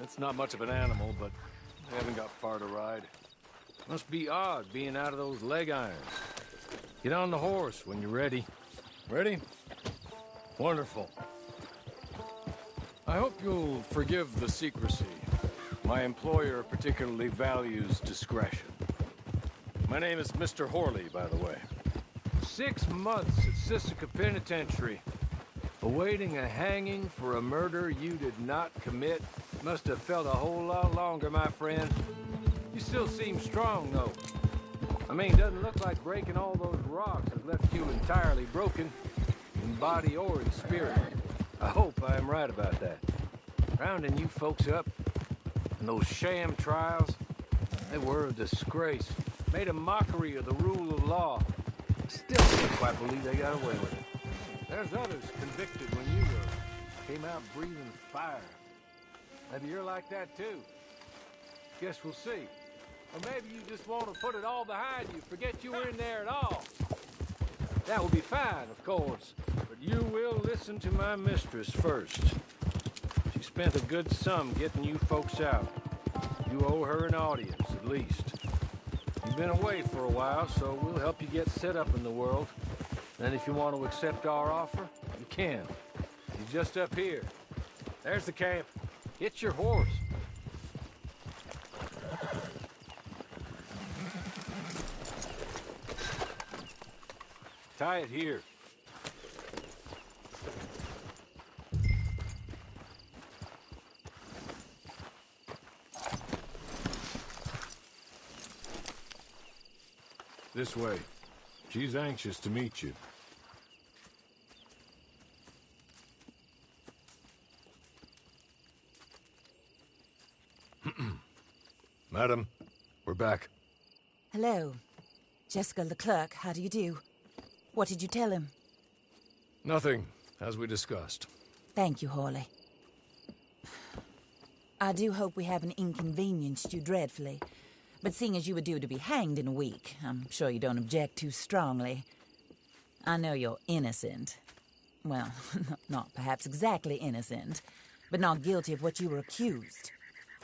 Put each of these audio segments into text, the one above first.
It's not much of an animal, but they haven't got far to ride. Must be odd being out of those leg irons. Get on the horse when you're ready. Ready? Wonderful. I hope you'll forgive the secrecy. My employer particularly values discretion. My name is Mr. Horley, by the way. 6 months at Sisika Penitentiary. Awaiting a hanging for a murder you did not commit. Must have felt a whole lot longer, my friend. You still seem strong, though. I mean, doesn't look like breaking all those rocks has left you entirely broken, in body or in spirit. I hope I am right about that. Rounding you folks up, and those sham trials, they were a disgrace. Made a mockery of the rule of law. Still can't quite believe they got away with it. There's others convicted when you were. Came out breathing fire. Maybe you're like that too. Guess we'll see. Or maybe you just want to put it all behind you, forget you were in there at all. That will be fine, of course. But you will listen to my mistress first. She spent a good sum getting you folks out. You owe her an audience, at least. You've been away for a while, so we'll help you get set up in the world. And if you want to accept our offer, you can. You're just up here. There's the camp. Get your horse. Tie it here. This way. She's anxious to meet you. Madam, we're back. Hello. Jessica Leclerc, how do you do? What did you tell him? Nothing, as we discussed. Thank you, Horley. I do hope we haven't inconvenienced you dreadfully. But seeing as you were due to be hanged in a week, I'm sure you don't object too strongly. I know you're innocent. Well, not perhaps exactly innocent, but not guilty of what you were accused.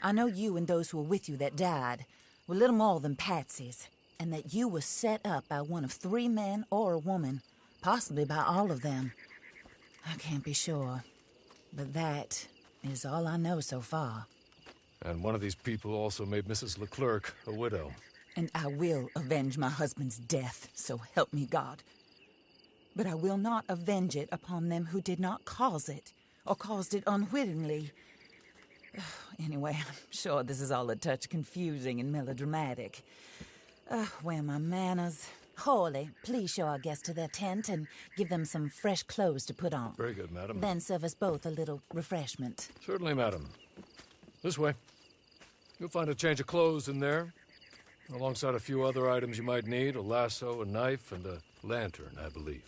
I know you and those who were with you that died were little more than patsies, and that you were set up by one of 3 men or a woman, possibly by all of them. I can't be sure, but that is all I know so far. And one of these people also made Mrs. Leclerc a widow. And I will avenge my husband's death, so help me God. But I will not avenge it upon them who did not cause it, or caused it unwittingly. Anyway, I'm sure this is all a touch confusing and melodramatic. Where are my manners? Horley, please show our guests to their tent and give them some fresh clothes to put on. Very good, madam. Then serve us both a little refreshment. Certainly, madam. This way. You'll find a change of clothes in there, alongside a few other items you might need, a lasso, a knife, and a lantern, I believe.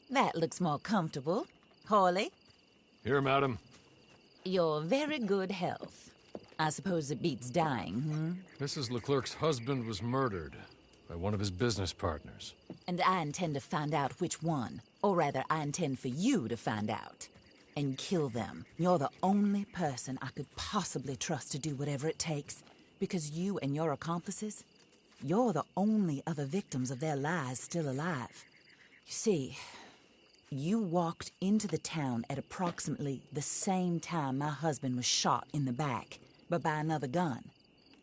That looks more comfortable. Hawley, Here, madam. your very good health. I suppose it beats dying, Mrs. Leclerc's husband was murdered by one of his business partners. And I intend to find out which one. Or rather, I intend for you to find out. And kill them. You're the only person I could possibly trust to do whatever it takes. Because you and your accomplices, you're the only other victims of their lies still alive. You see, you walked into the town at approximately the same time my husband was shot in the back, but by another gun,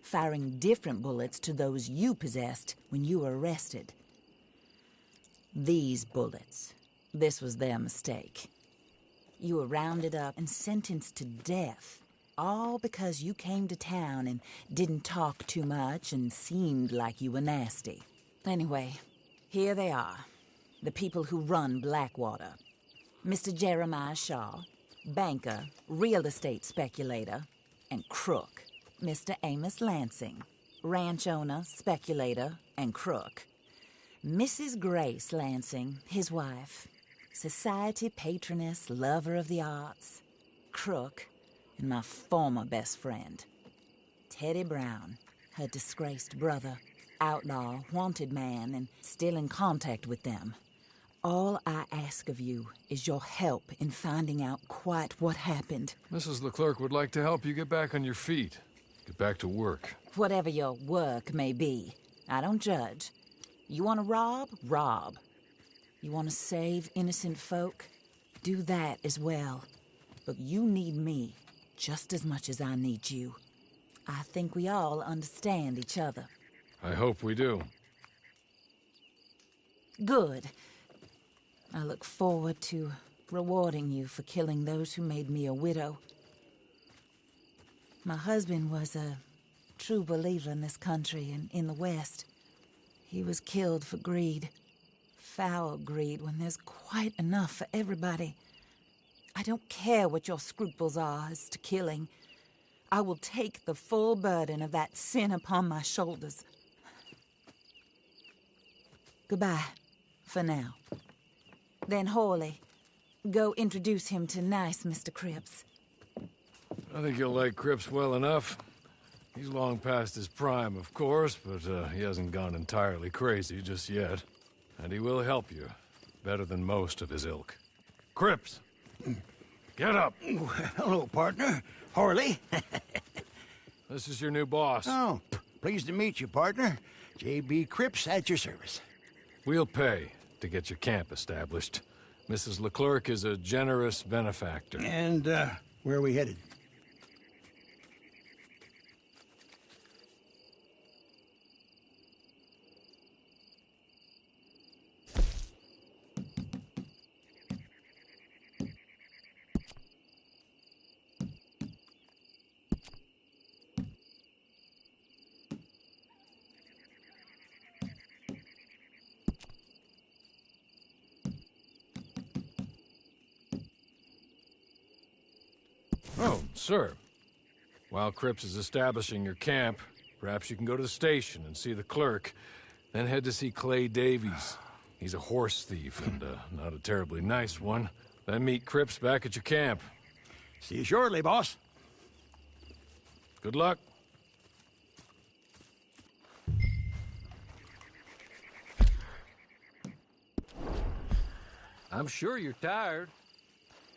firing different bullets to those you possessed when you were arrested. These bullets, this was their mistake. You were rounded up and sentenced to death, all because you came to town and didn't talk too much and seemed like you were nasty. Anyway, here they are, the people who run Blackwater. Mr. Jeremiah Shaw, banker, real estate speculator, and crook. Mr. Amos Lansing, ranch owner, speculator, and crook. Mrs. Grace Lansing, his wife, society patroness, lover of the arts, crook, and my former best friend. Teddy Brown, her disgraced brother, outlaw, wanted man, and still in contact with them. All I ask of you is your help in finding out quite what happened. Mrs. Leclerc would like to help you get back on your feet. Get back to work. Whatever your work may be, I don't judge. You want to rob? Rob. You want to save innocent folk? Do that as well. But you need me just as much as I need you. I think we all understand each other. I hope we do. Good. I look forward to rewarding you for killing those who made me a widow. My husband was a true believer in this country and in the West. He was killed for greed. Foul greed when there's quite enough for everybody. I don't care what your scruples are as to killing. I will take the full burden of that sin upon my shoulders. Goodbye, for now. Then Hawley, go introduce him to nice Mr. Cripps. I think you'll like Cripps well enough. He's long past his prime, of course, but he hasn't gone entirely crazy just yet. And he will help you, better than most of his ilk. Cripps! Get up! Hello, partner. Hawley. This is your new boss. Oh, pleased to meet you, partner. J.B. Cripps at your service. We'll pay to get your camp established. Mrs. Leclerc is a generous benefactor. And, where are we headed? Oh, sir. While Cripps is establishing your camp, perhaps you can go to the station and see the clerk, then head to see Clay Davies. He's a horse thief, and not a terribly nice one. Then meet Cripps back at your camp. See you shortly, boss. Good luck. I'm sure you're tired.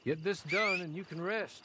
Get this done and you can rest.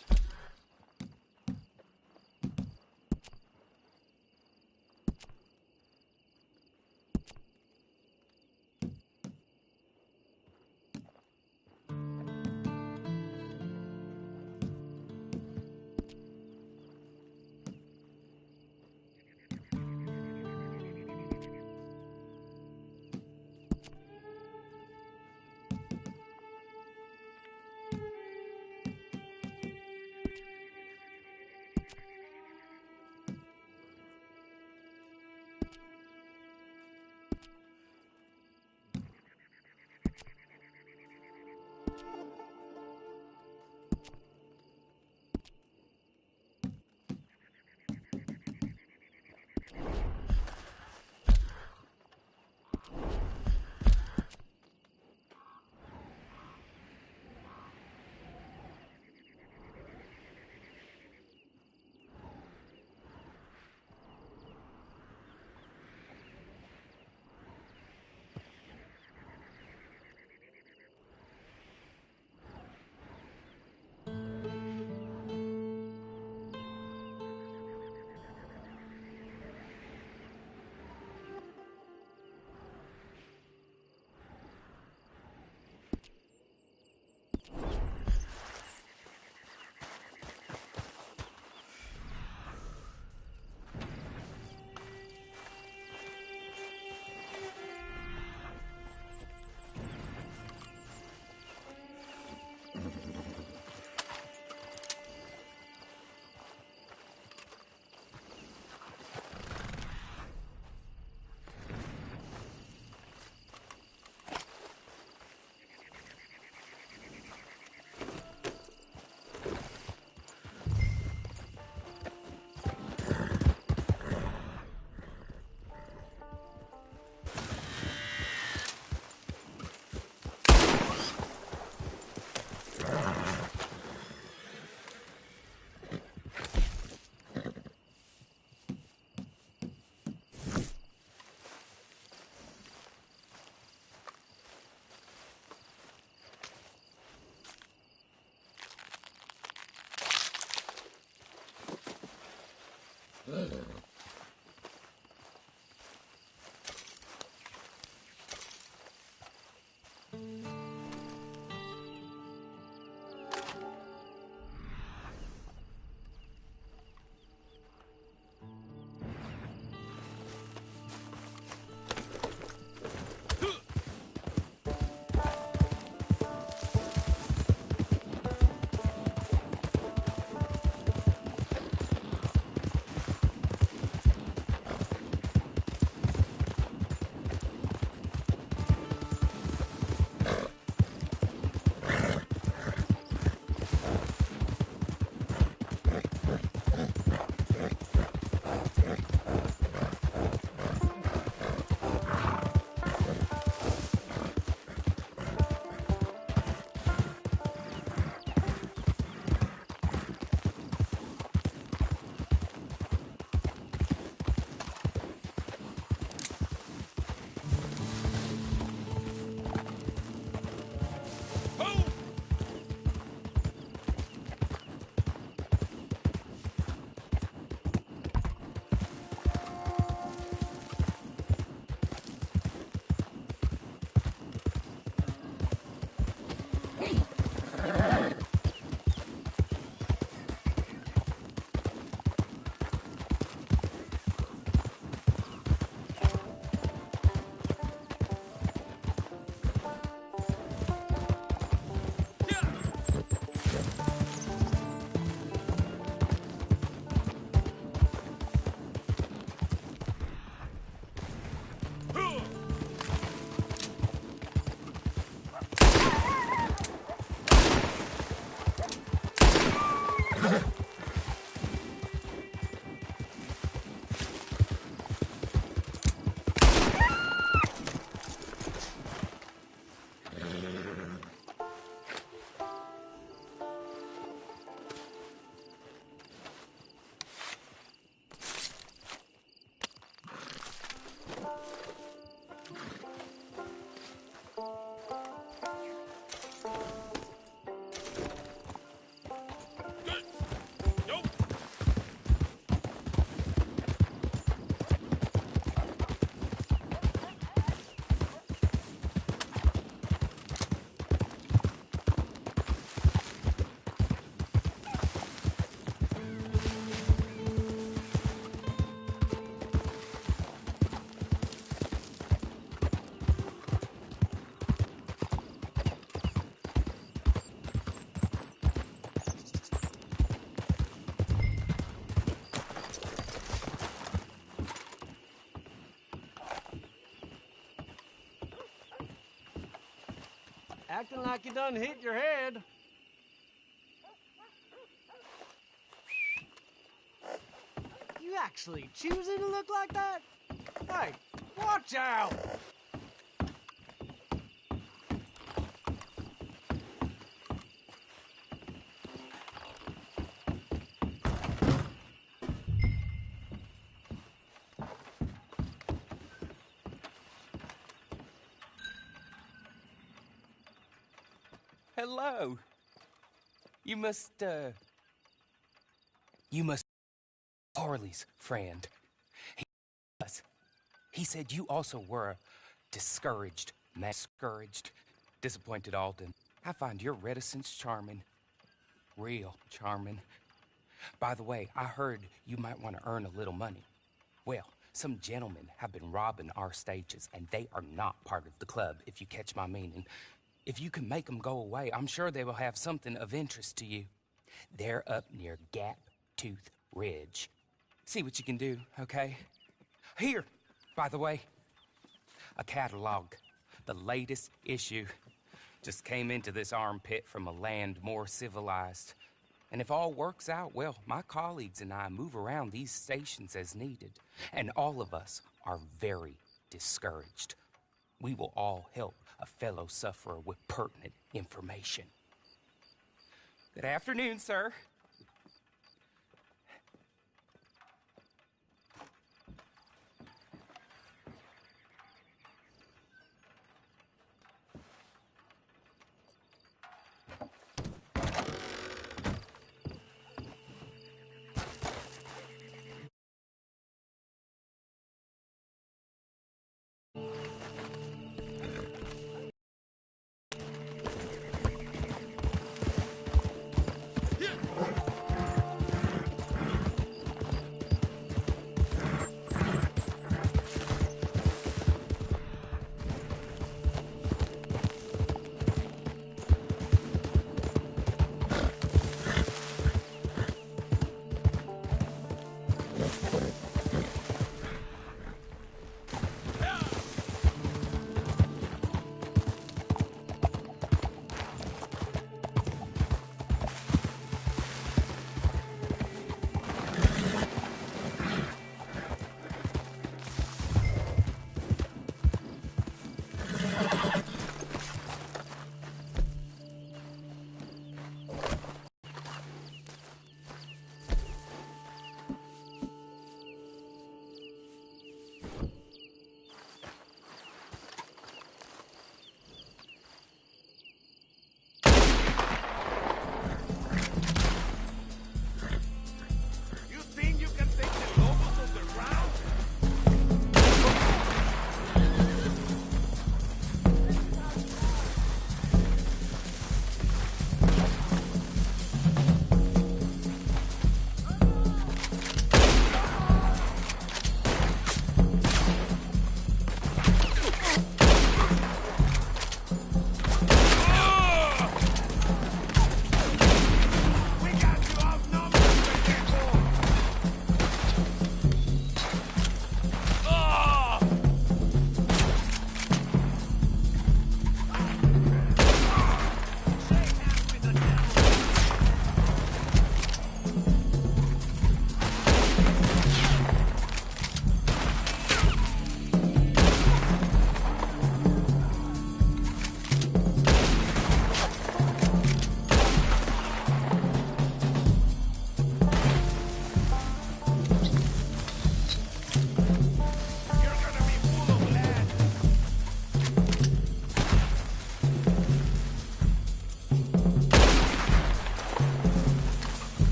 Acting like you done hit your head. You actually choosing to look like that? Hey, watch out! Hello. You must Harley's friend. He said you also were a discouraged, disappointed Alden. I find your reticence charming. Real charming. By the way, I heard you might want to earn a little money. Well, some gentlemen have been robbing our stages, and they are not part of the club, if you catch my meaning. If you can make them go away, I'm sure they will have something of interest to you. They're up near Gap Tooth Ridge. See what you can do, okay? Here, by the way, a catalog. The latest issue. Just came into this armpit from a land more civilized. And if all works out, well, my colleagues and I move around these stations as needed. And all of us are very discouraged. We will all help a fellow sufferer with pertinent information. Good afternoon, sir.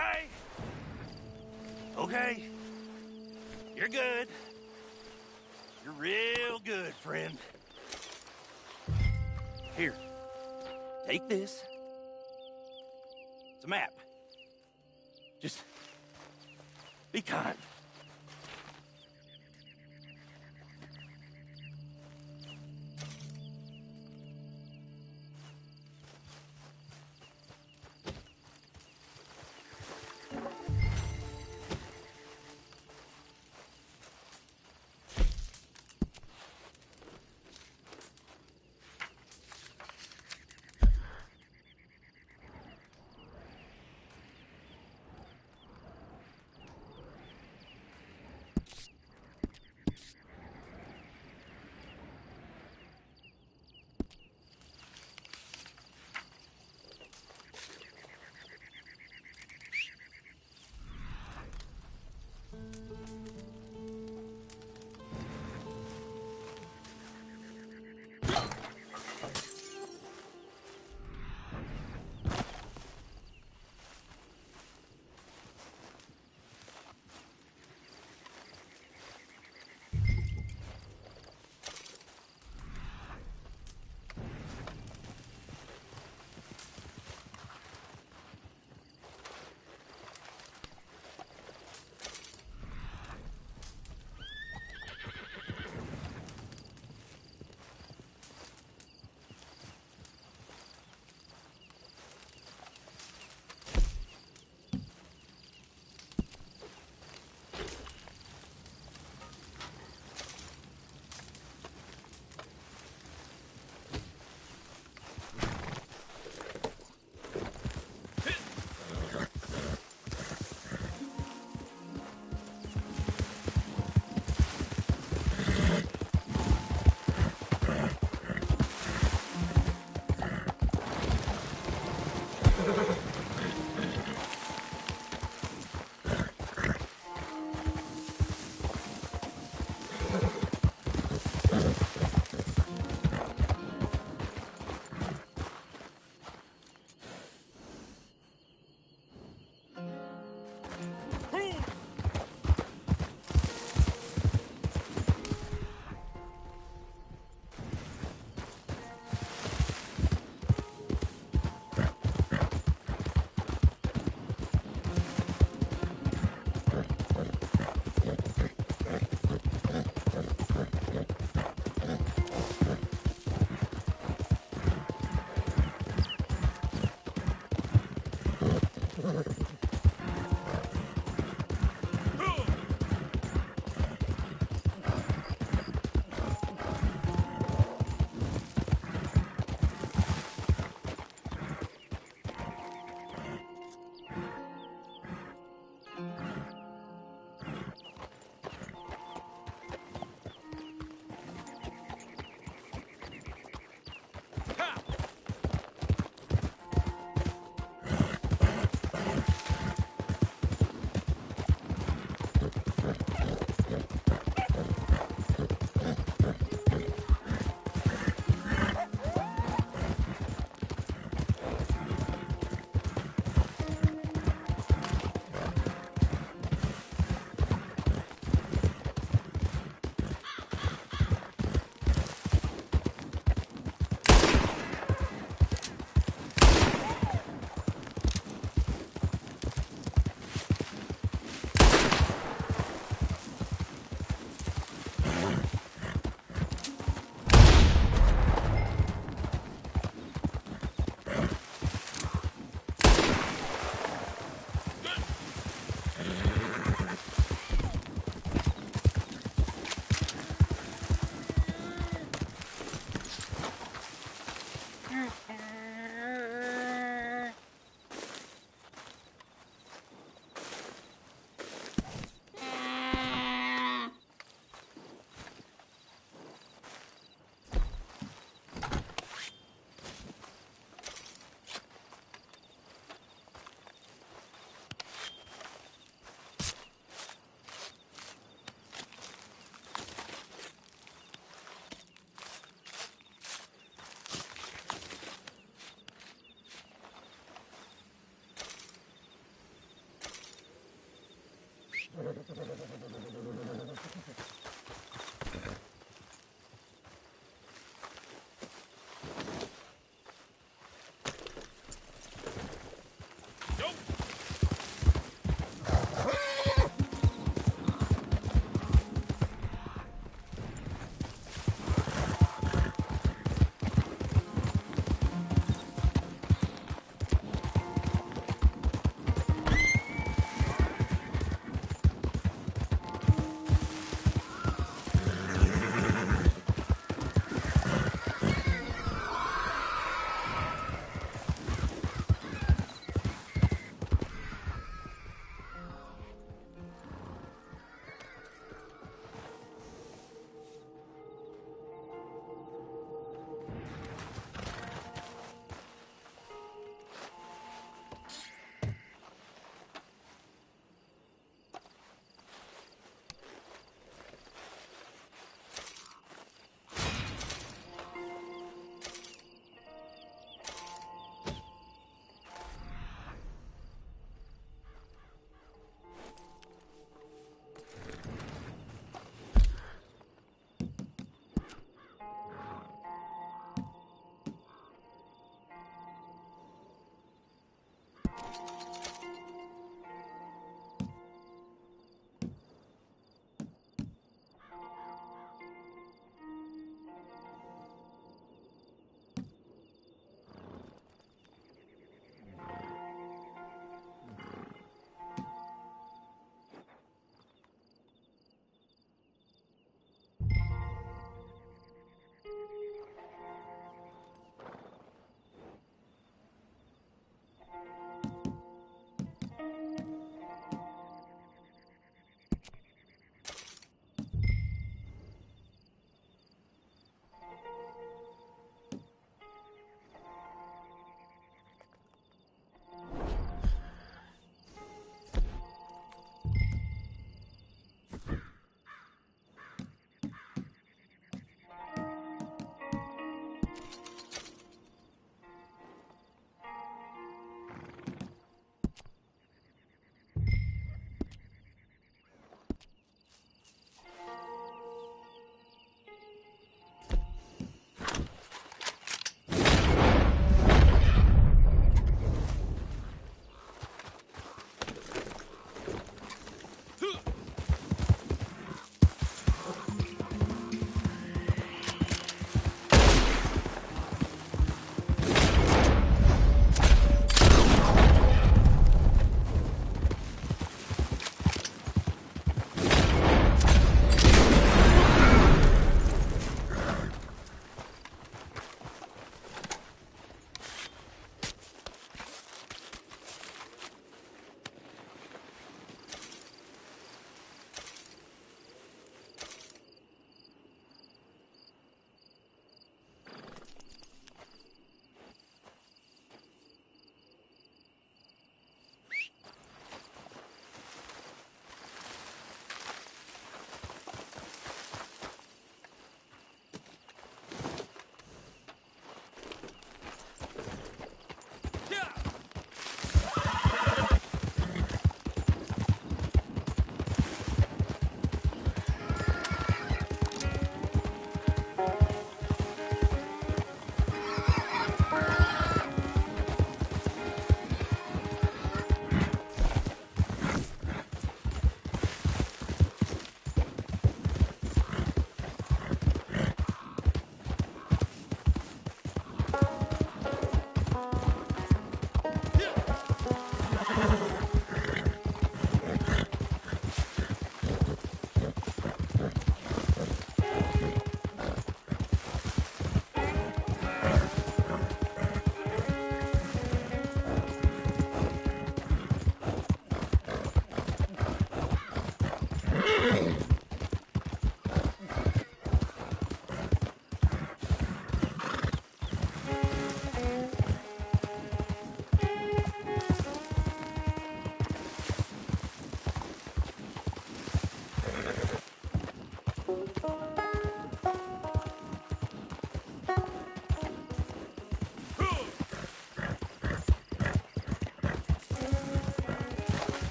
okay? Okay. You're good. You're real good, friend. Here. Take this. It's a map. Just be kind.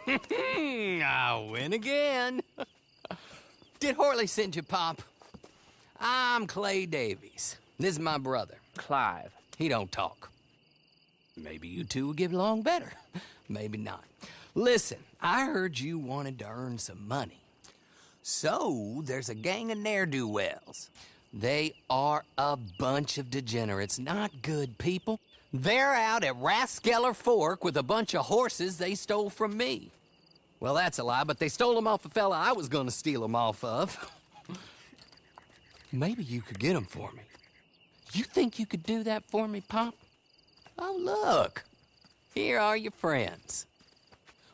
I win again. Did Horley send you, Pop? I'm Clay Davies. This is my brother, Clive. He don't talk. Maybe you two will get along better. Maybe not. Listen, I heard you wanted to earn some money. So, there's a gang of ne'er-do-wells. They are a bunch of degenerates, not good people. They're out at Raskeller Fork with a bunch of horses they stole from me. Well, that's a lie, but they stole them off a fella I was gonna steal them off of. Maybe you could get them for me. You think you could do that for me, Pop? Oh, look. Here are your friends.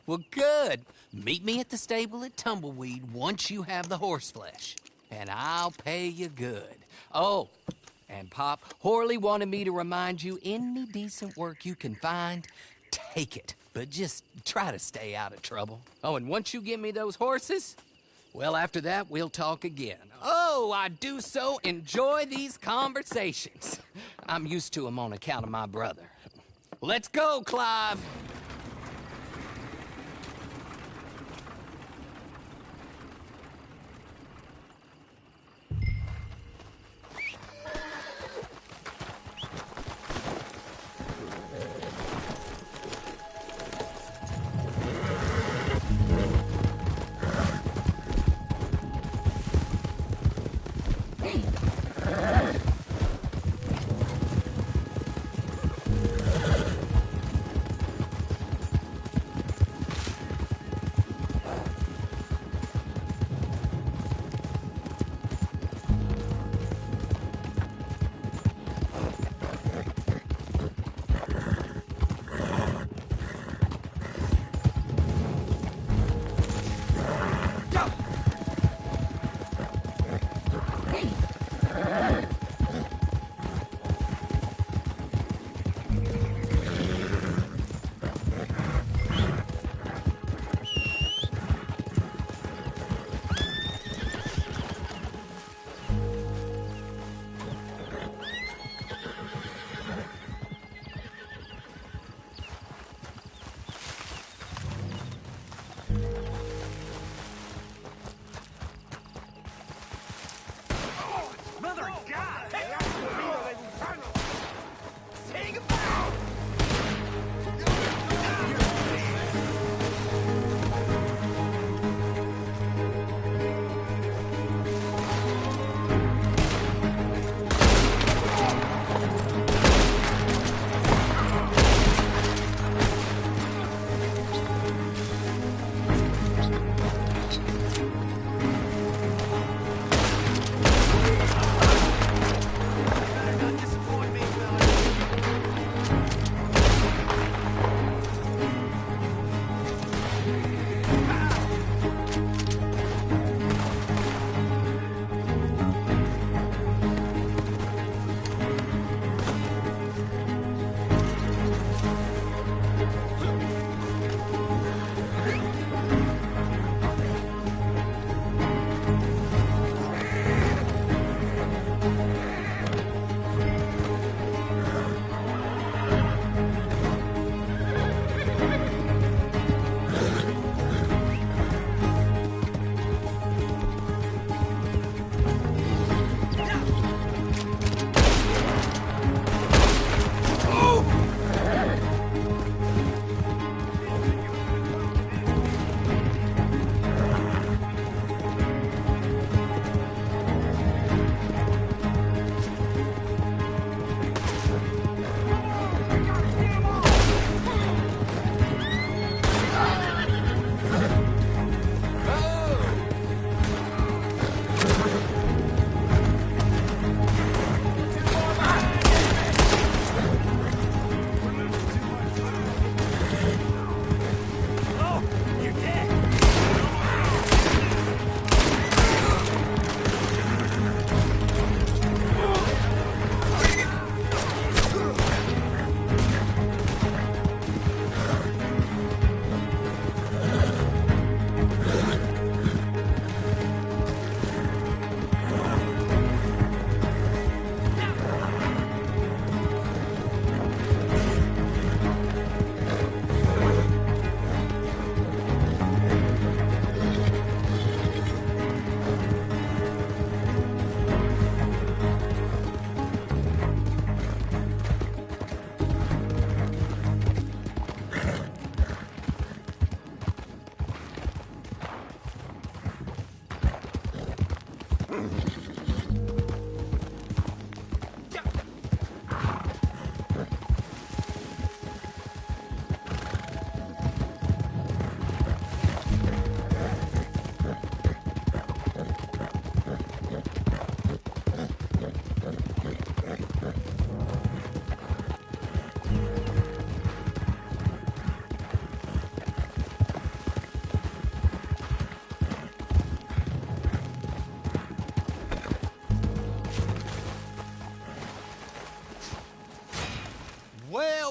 Well, good. Meet me at the stable at Tumbleweed once you have the horse flesh, and I'll pay you good. Oh, and Pop, Horley wanted me to remind you, any decent work you can find, take it. But just try to stay out of trouble. Oh, and once you give me those horses, well, after that, we'll talk again. Oh, I do so enjoy these conversations. I'm used to them on account of my brother. Let's go, Clive.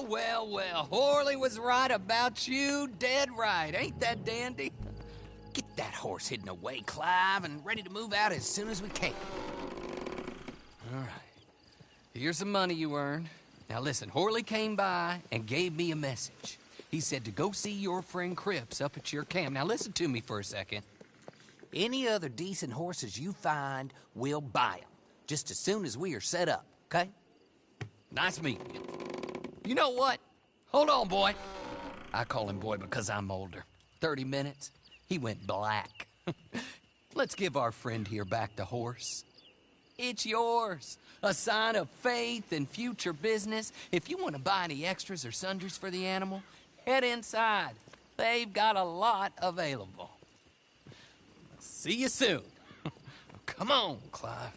well, well. Horley was right about you, dead right. Ain't that dandy? Get that horse hidden away, Clive, and ready to move out as soon as we can. All right. Here's the money you earned. Now listen, Horley came by and gave me a message. He said to go see your friend Cripps up at your camp. Now listen to me for a second. Any other decent horses you find, we'll buy them. Just as soon as we are set up, okay? Nice meeting you. You know what? Hold on, boy. I call him boy because I'm older. 30 minutes, he went black. Let's give our friend here back the horse. It's yours. A sign of faith and future business. If you want to buy any extras or sundries for the animal, head inside. They've got a lot available. See you soon. Come on, Clive.